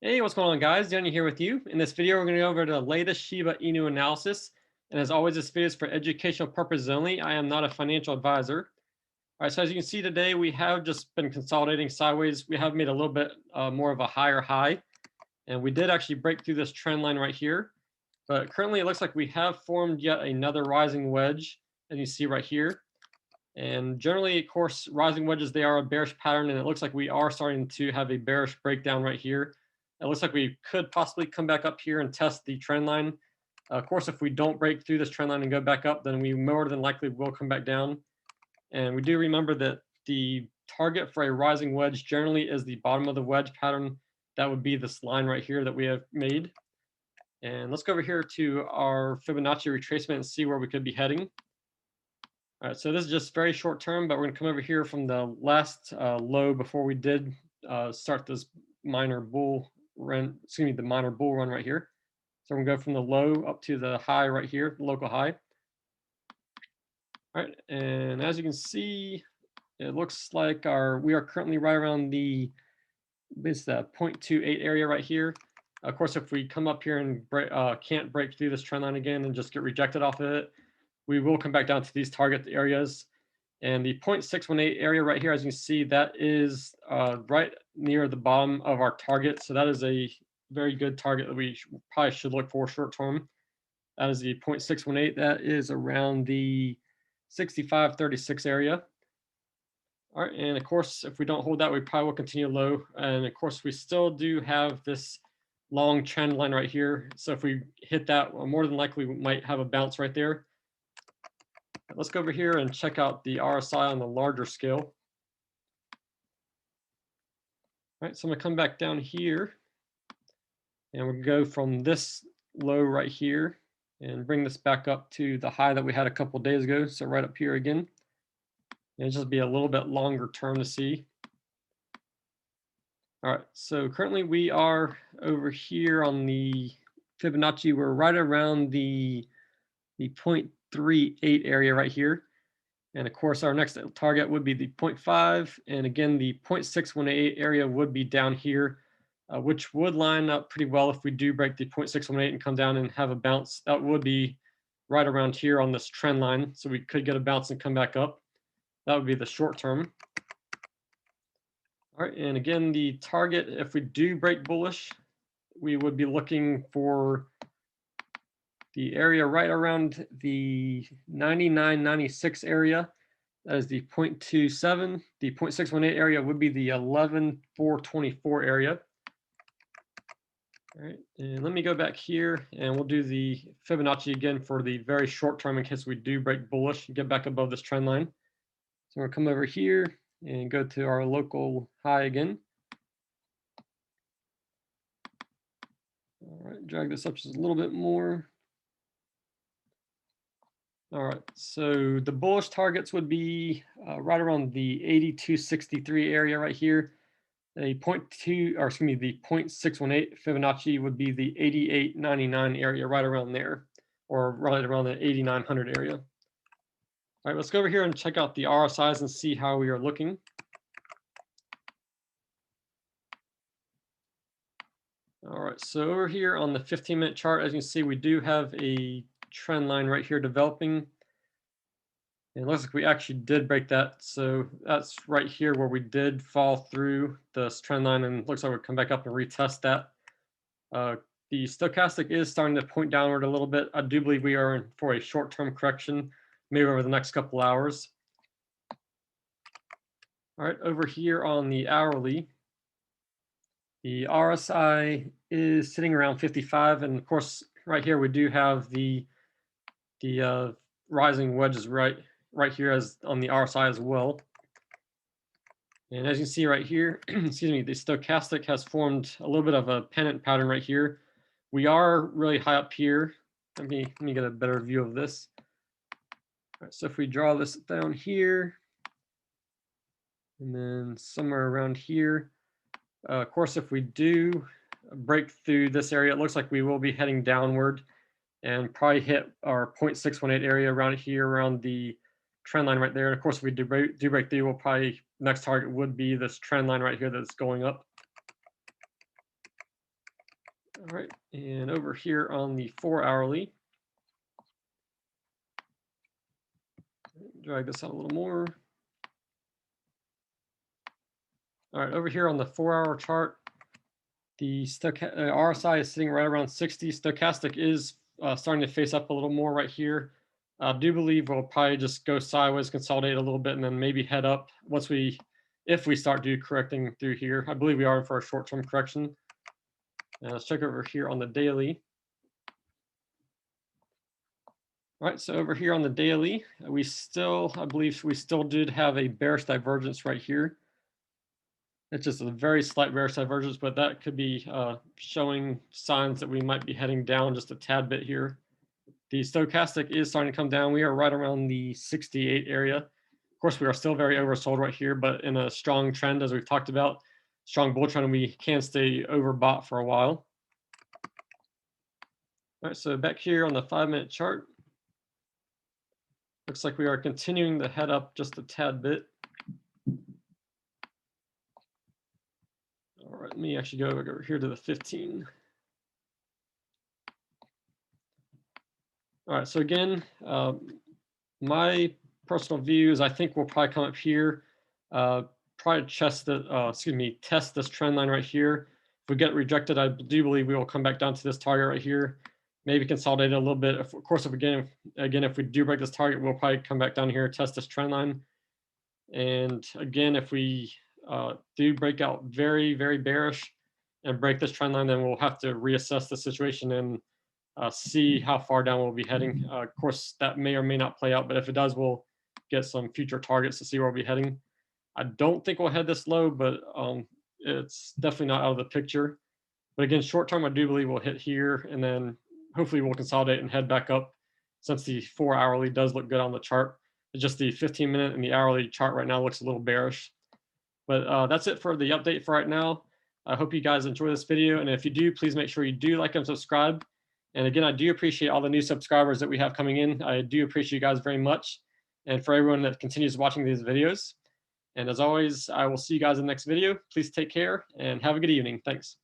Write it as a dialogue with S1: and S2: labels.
S1: Hey, what's going on, guys? Danny here with you. In this video, we're going to go over the latest Shiba Inu analysis. And as always, this video is for educational purposes only. I am not a financial advisor. All right, so as you can see today, we have just been consolidating sideways. We have made a little bit more of a higher high. And we did actually break through this trend line right here. But currently, it looks like we have formed yet another rising wedge, as you see right here. And generally, of course, rising wedges, they are a bearish pattern, and it looks like we are starting to have a bearish breakdown right here. It looks like we could possibly come back up here and test the trend line. Of course, if we don't break through this trend line and go back up, then we more than likely will come back down. And we do remember that the target for a rising wedge generally is the bottom of the wedge pattern. That would be this line right here that we have made. And let's go over here to our Fibonacci retracement and see where we could be heading. All right, so this is just very short term, but we're going to come over here from the last low before we did start this minor bull run, the minor bull run right here. So we're going to go from the low up to the high right here, the local high. All right, and as you can see, it looks like we are currently right around the 0.28 area right here. Of course, if we come up here and can't break through this trend line again and just get rejected off of it, we will come back down to these target areas. And the 0.618 area right here, as you can see, that is right near the bottom of our target. So that is a very good target that we probably should look for short term. That is the 0.618. That is around the 65.36 area. All right, and of course, if we don't hold that, we probably will continue low. And of course, we still do have this long trend line right here. So if we hit that, well, more than likely we might have a bounce right there. Let's go over here and check out the RSI on the larger scale. All right, so I'm gonna come back down here and we'll go from this low right here and bring this back up to the high that we had a couple of days ago. So right up here again. And it'll just be a little bit longer term to see. All right, so currently we are over here on the Fibonacci. We're right around the 0.38 area right here. And of course, our next target would be the 0.5. And again, the 0.618 area would be down here, which would line up pretty well if we do break the 0.618 and come down and have a bounce. That would be right around here on this trend line. So we could get a bounce and come back up. That would be the short term. All right, and again, the target, if we do break bullish, we would be looking for the area right around the 99.96 area. That is the 0.27. The 0.618 area would be the 11.424 area. All right, and let me go back here and we'll do the Fibonacci again for the very short term in case we do break bullish and get back above this trend line. So we'll come over here and go to our local high again. All right, drag this up just a little bit more. All right, so the bullish targets would be right around the 82.63 area right here. The 0.618 Fibonacci would be the 88.99 area right around there, or right around the 8900 area. All right, let's go over here and check out the RSIs and see how we are looking. All right, so over here on the 15-minute chart, as you can see, we do have a trend line right here developing. And it looks like we actually did break that. So that's right here where we did fall through this trend line, and it looks like we'll come back up and retest that. The stochastic is starting to point downward a little bit. I do believe we are in for a short-term correction, maybe over the next couple hours. All right, over here on the hourly, the RSI is sitting around 55, and of course, right here we do have the rising wedges right here as on the RSI as well. And as you can see right here, excuse me, the stochastic has formed a little bit of a pennant pattern right here. We are really high up here. Let me get a better view of this. All right, so if we draw this down here, and then somewhere around here, of course, if we do break through this area, it looks like we will be heading downward and probably hit our 0.618 area around here, around the trend line right there. And of course, if we do break through, we'll probably, next target would be this trend line right here that's going up. All right, and over here on the 4-hourly, drag this out a little more. All right, over here on the 4-hour chart, the RSI is sitting right around 60. Stochastic is starting to face up a little more right here. I do believe we'll probably just go sideways, consolidate a little bit, and then maybe head up if we start correcting through here. I believe we are in for a short-term correction. Let's check over here on the daily. All right, so over here on the daily, I believe we still did have a bearish divergence right here. It's just a very slight bearish divergence, but that could be showing signs that we might be heading down just a tad bit here. The stochastic is starting to come down. We are right around the 68 area. Of course, we are still very oversold right here, but in a strong trend, as we've talked about, strong bull trend, we can stay overbought for a while. All right, so back here on the 5-minute chart, looks like we are continuing to head up just a tad bit. All right, let me actually go over here to the 15. All right, so again, my personal view is I think we'll probably come up here, probably test this trend line right here. If we get rejected, I do believe we will come back down to this target right here, maybe consolidate a little bit. Of course, if we do break this target, we'll probably come back down here, test this trend line. And again, if we do break out very, very bearish and break this trend line, then we'll have to reassess the situation and see how far down we'll be heading. Of course, that may or may not play out, but if it does, we'll get some future targets to see where we'll be heading. I don't think we'll head this low, but it's definitely not out of the picture. But again, short term, I do believe we'll hit here, and then hopefully we'll consolidate and head back up, since the 4-hourly does look good on the chart. It's just the 15-minute and the hourly chart right now looks a little bearish. But that's it for the update for right now. I hope you guys enjoy this video, and if you do, please make sure you do like and subscribe. And again, I do appreciate all the new subscribers that we have coming in. I do appreciate you guys very much, and for everyone that continues watching these videos. And as always, I will see you guys in the next video. Please take care and have a good evening. Thanks.